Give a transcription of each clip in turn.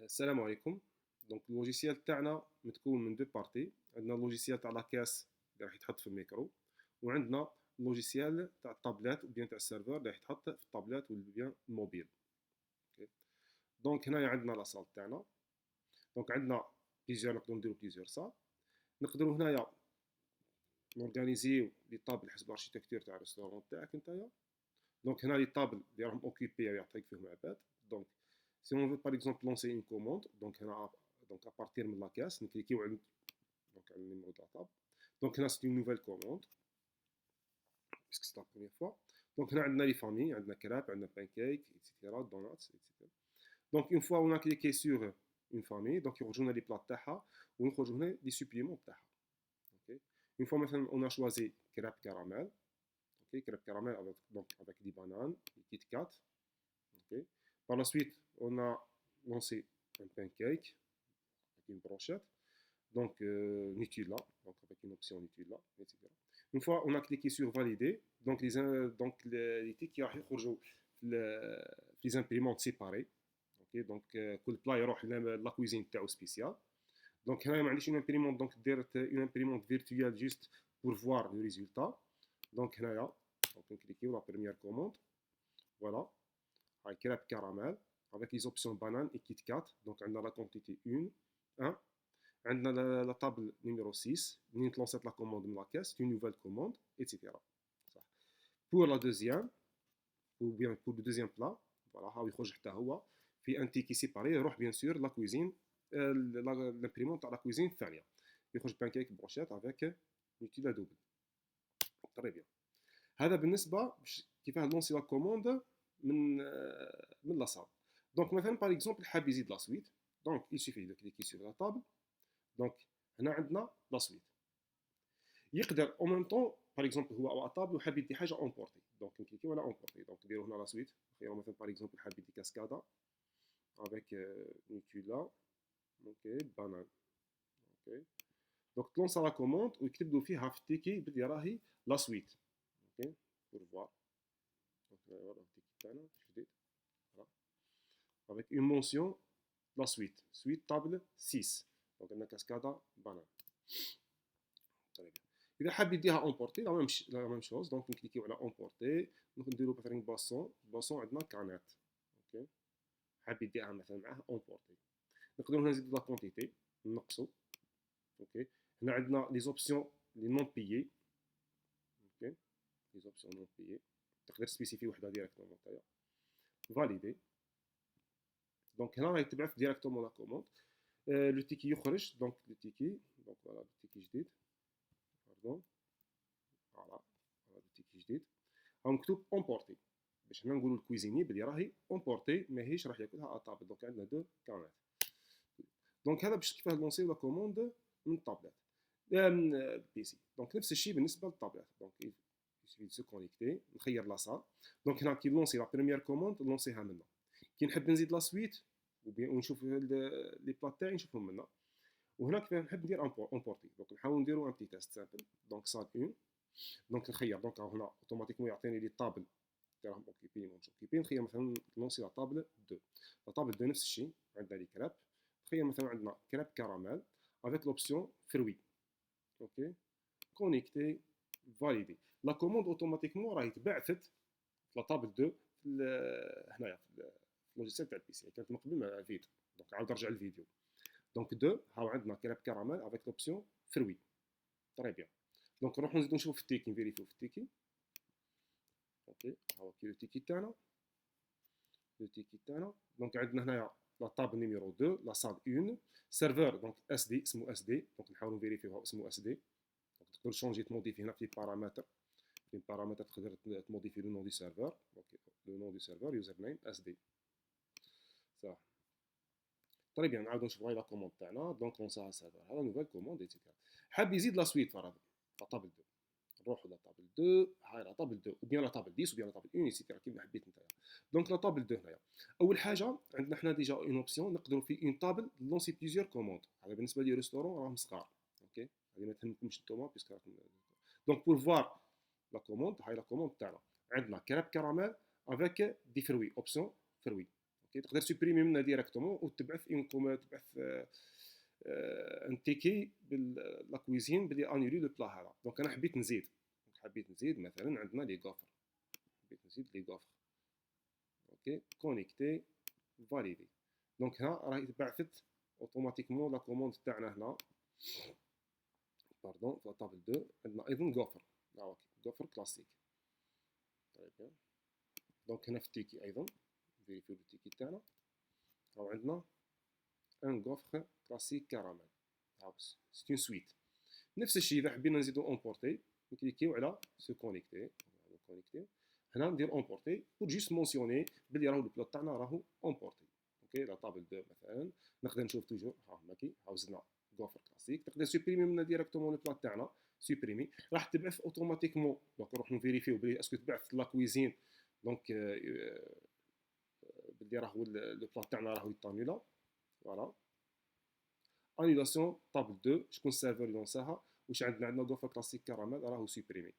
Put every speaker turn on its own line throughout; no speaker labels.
السلام عليكم. دونك اللوجيسيال تاعنا متكون من دو بارتي. عندنا اللوجيسيال تاع لاكاس اللي راح يتحط في الميكرو، وعندنا اللوجيسيال تاع الطابلات وبيان تاع السيرفر اللي راح يتحط في الطابلات وبيان الموبيل. اوكي. دونك هنايا عندنا لا صال تاعنا. دونك عندنا بليزيور، نقدروا نديرو بليزيور صال. نقدروا هنايا نورغانيزيو لي طابل حسب الاركيتكتور تاع الريستورون تاعك نتايا. دونك هنا لي طابل اللي راهم اوكيبي يعطيك فيهم عباد. دونك si on veut par exemple lancer une commande, donc à partir de la caisse, nous cliquons donc le numéro de la table. Donc là c'est une nouvelle commande, puisque c'est la première fois. Donc là on a les familles, on a crêpes, on a pancakes, etc., donuts, etc. Donc une fois on a cliqué sur une famille, donc il rejoint les plats taha ou on rejoint les suppléments taha. Okay. Une fois maintenant on a choisi crêpes caramel, okay, crêpes caramel avec, donc, avec des bananes, des Kit Kat. Okay. Par la suite, on a lancé un pancake avec une brochette, donc Nutella, donc avec une option Nutella, etc. Une fois on a cliqué sur valider, donc les tickets يخرجوا في les imprimantes séparées. Ok, donc كل بلا يروح لا كويزين تاعو سبيسيال. Donc هنا ما عنديش une imprimante, donc درت une imprimante virtuelle juste pour voir le résultat. Donc هنايا donc نكليكيو la première commande, voilà. Avec crêpe caramel, avec les options banane et Kit Kat. Donc, on a la quantité 1. On a la table numéro 6. On lance la commande de la caisse, une nouvelle commande, etc. Pour la deuxième, ou bien pour le deuxième plat, voilà, il y a un ticket séparé. Il bien sûr la cuisine, l'imprimante à la cuisine. Il y a un pancake brochette avec Nutella double. Très bien. هذا بالنسبة كيفاه لونسي لا كوموند من لا صال. دونك مثلا باغ اكزومبل حاب يزيد لا سويت، دونك يسوفي دو كليكي سور لا طابل. دونك هنا عندنا لا سويت. يقدر او ميم طون باغ اكزومبل هو على طابل وحاب يدي حاجه اونبورتي، دونك نكليكيو على اونبورتي. دونك نديرو هنا لا سويت، نخيرو مثلا باغ اكزومبل حاب يدي كاسكادا افيك نوتيلا، اوكي بانان، اوكي. دونك تلونسا لا كوموند ويكتب له فيها في التيكي بلي راهي لا سويت. اوكي pour voir. Donc voilà le ticket تاعنا جديد. Voilà. Avec une mention la suite. Suite table 6. Donc on a cascada banane. Très bien. إذا حاب يديها emporter la même chose. Donc نكليكيو على emporter. نديرو مثلا boisson عندنا كانات. اوكي. حاب يديها مثلا معاه emporter. نقدروا هنا نزيدو لا كونتيتي نقصوا. اوكي. هنا عندنا لي زوبسيون لي نون بيي. اوكي. لي زوبسيون نون بيي. تقدر تسبيسيفي وحده ديريكتومون نتايا. فاليدي. دونك هنا راهي تبعث ديريكتومون لا كوموند. لو تيكي يخرج، دونك لو تيكي، دونك فوالا لو تيكي جديد، باردون، فوالا لو تيكي جديد ها مكتوب امبورتي، باش هنا نقولوا للكويزيني بلي راهي امبورتي ماهيش راح ياكلها اطابل. دونك عندنا دو كانات. دونك هذا باش كيفاه لونسيو لا كوموند من الطابلات من البيسي. دونك نفس الشيء بالنسبه للطابلات. دونك يسوي سو كونيكتي، نخير لا صال. دونك هنا كي لونسي لا بريمير كوموند نلونسيها منا. كي نحب نزيد لا سويت ونشوف لي بلات تاعي نشوفهم منا. وهنا كيف نحب ندير امبورتي. دونك نحاول نديرو ان بتي تيست سامبل. دونك صاد 1. دونك نخير، دونك هنا اوتوماتيكمون يعطيني لي طابل راهم اوكيبي ماهمش اوكيبي. نخير مثلا نلونسي لا طابل 2. لا طابل 2 نفس الشيء، عندنا لي كراب. نخير مثلا عندنا كراب كراميل افيك لوبسيون فروي. اوكي كونيكتي فاليدي. لا كوموند اوتوماتيكمون راهي تبعثت في لا طابل 2 هنايا في اللوجيسيال تاع البيسي. كانت من قبل مع الفيديو، دونك عاود نرجع للفيديو. دونك 2 هاو عندنا كريب كراميل افيك لوبسيون فروي. تري بيان. دونك نروحو نزيدو نشوفو في التيكي، نفيريفيو في التيكي. اوكي هاو كي لو تيكي تاعنا، لو تيكي تاعنا. دونك عندنا هنايا لا طابل نيميرو 2 لا صاد 1 سيرفور. دونك اس دي اسمه اس دي. دونك نحاولو نفيريفيو اسمه اس دي. دونك تقدر تشونجي تموديفي هنا في بارامتر. في بارامتر تقدر تموديفي لو نون دو سيرفور. اوكي لو نون دو سيرفور يوزر نيم اس دي. صح. طري بيان. نعاودو نشوفو لا كوموند تاعنا. دونك لونساها سيرفر، هذا نوفيل كوموند ايتترا. حاب يزيد لا سويت فرضا لا طابل 2. نروحو لا طابل 2. هاي لا طابل 2 او بيان لا طابل 10 او بيان لا طابل 1 ايتترا كيما حبيت نتايا. دونك لا طابل 2 هنايا اول حاجه عندنا حنا ديجا اون اوبسيون نقدروا في اون طابل لونسي بليزيور كوموند. هذا بالنسبه لي ريستورون راهم صغار. اوكي هذه ما تهمكمش نتوما بيسك راكم. دونك بور فوار لا كوموند، هاي لا كوموند تاعنا عندنا كراب كراميل افيك دي فروي اوبسيون فروي. اوكي تقدر تسوبريمي منها ديريكتومون وتبعث تبعث ان تيكي لا كويزين بلي انولي لو بلا هذا. دونك انا حبيت نزيد مثلا عندنا لي غوفر، حبيت نزيد لي غوفر. اوكي كونيكتي فاليدي. دونك هنا راهي تبعثت اوتوماتيكمون لا كوموند تاعنا هنا باردون في طابل 2 عندنا ايضا غوفر. اوكي غوفر كلاسيك. طيب دونك هنا في التيكي ايضا فيريفيو التيكي تاعنا راهو عندنا ان غوفر كلاسيك كراميل. سي اون سويت. نفس الشيء اذا حبينا نزيدو امبورتي نكليكيو على سو كونيكتي. هنا ندير امبورتي بور جوست مونسيوني بلي راهو البلوت تاعنا راهو امبورتي. اوكي لا طابل 2 مثلا نقدر نشوف توجور ها ماكي هاو زدنا غوفر كلاسيك. تقدر سوبريمي منها ديريكتومون البلوت تاعنا سوبريمي راح تبعث اوتوماتيكمون. دونك نروحو نفيريفيو بلي اسكو تبعث لا كويزين دونك بلي راهو لو بلوت تاعنا راهو يطانيلا. فوالا انيلاسيون طابل 2 شكون السيرفر اللي لونساها واش عندنا غوفر كلاسيك كراميل راهو سوبريمي.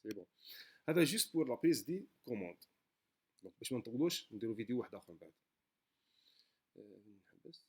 سي بون هذا جوست بور لا بريز دي كوموند. دونك باش ما نطولوش نديرو فيديو واحد اخر من بعد. نحبس.